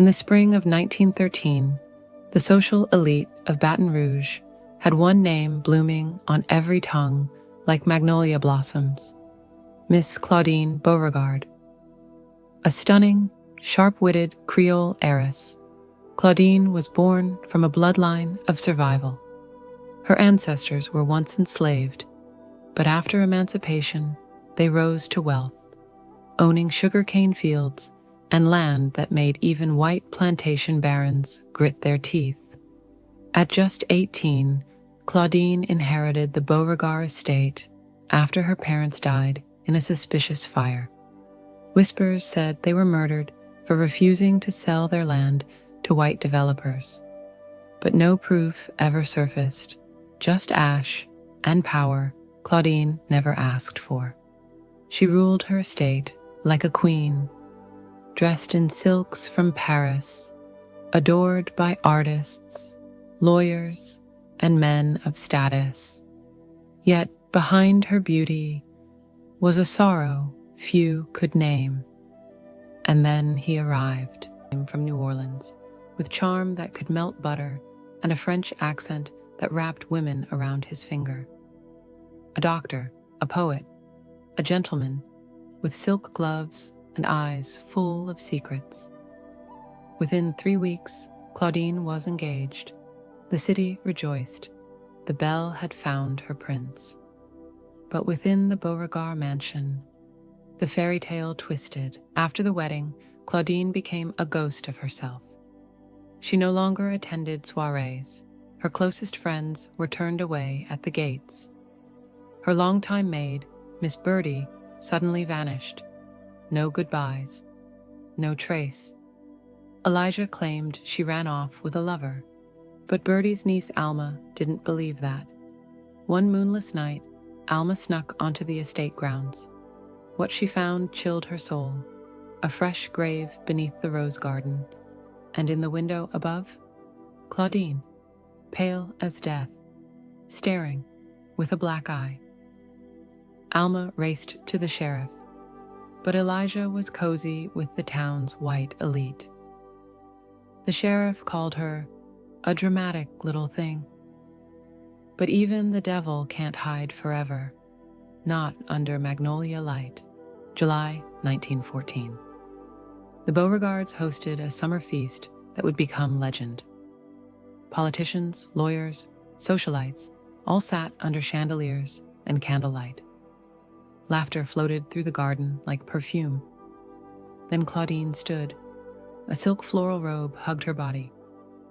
In the spring of 1913, the social elite of Baton Rouge had one name blooming on every tongue like magnolia blossoms: Miss Claudine Beauregard. A stunning, sharp-witted Creole heiress, Claudine was born from a bloodline of survival. Her ancestors were once enslaved, but after emancipation, they rose to wealth, owning sugarcane fields and land that made even white plantation barons grit their teeth. At just 18, Claudine inherited the Beauregard estate after her parents died in a suspicious fire. Whispers said they were murdered for refusing to sell their land to white developers. But no proof ever surfaced, just ash and power Claudine never asked for. She ruled her estate like a queen, dressed in silks from Paris, adored by artists, lawyers, and men of status. Yet behind her beauty was a sorrow few could name. And then he arrived from New Orleans, with charm that could melt butter and a French accent that wrapped women around his finger. A doctor, a poet, a gentleman, with silk gloves and eyes full of secrets. Within 3 weeks, Claudine was engaged. The city rejoiced. The belle had found her prince. But within the Beauregard mansion, the fairy tale twisted. After the wedding, Claudine became a ghost of herself. She no longer attended soirees. Her closest friends were turned away at the gates. Her longtime maid, Miss Birdie, suddenly vanished. No goodbyes, no trace. Elijah claimed she ran off with a lover, but Birdie's niece Alma didn't believe that. One moonless night, Alma snuck onto the estate grounds. What she found chilled her soul: a fresh grave beneath the rose garden, and in the window above, Claudine, pale as death, staring with a black eye. Alma raced to the sheriff, but Elijah was cozy with the town's white elite. The sheriff called her a dramatic little thing. But even the devil can't hide forever, not under magnolia light. July 1914. The Beauregards hosted a summer feast that would become legend. Politicians, lawyers, socialites all sat under chandeliers and candlelight. Laughter floated through the garden like perfume. Then Claudine stood. A silk floral robe hugged her body.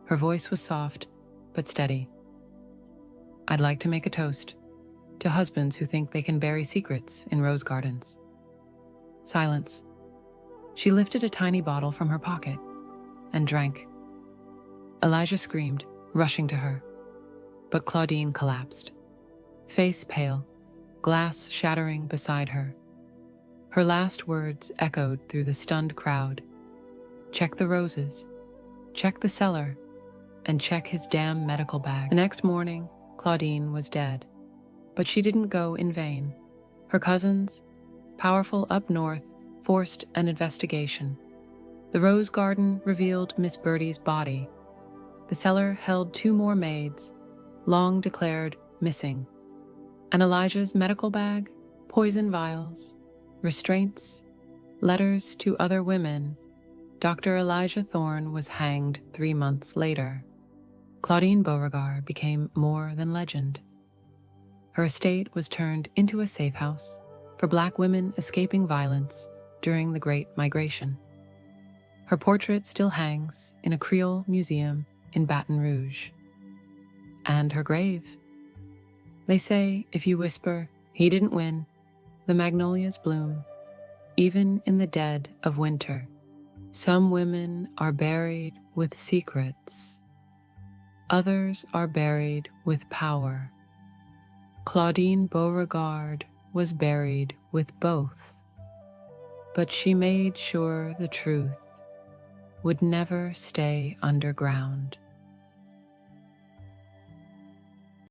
Her voice was soft, but steady. "I'd like to make a toast to husbands who think they can bury secrets in rose gardens." Silence. She lifted a tiny bottle from her pocket and drank. Elijah screamed, rushing to her. But Claudine collapsed, face pale, glass shattering beside her. Her last words echoed through the stunned crowd. "Check the roses, check the cellar, and check his damn medical bag." The next morning, Claudine was dead. But she didn't go in vain. Her cousins, powerful up north, forced an investigation. The rose garden revealed Miss Birdie's body. The cellar held 2 more maids, long declared missing. And Elijah's medical bag, poison vials, restraints, letters to other women. Dr. Elijah Thorne was hanged 3 months later. Claudine Beauregard became more than legend. Her estate was turned into a safe house for Black women escaping violence during the Great Migration. Her portrait still hangs in a Creole museum in Baton Rouge. And her grave. They say if you whisper, "He didn't win," the magnolias bloom, even in the dead of winter. Some women are buried with secrets. Others are buried with power. Claudine Beauregard was buried with both. But she made sure the truth would never stay underground.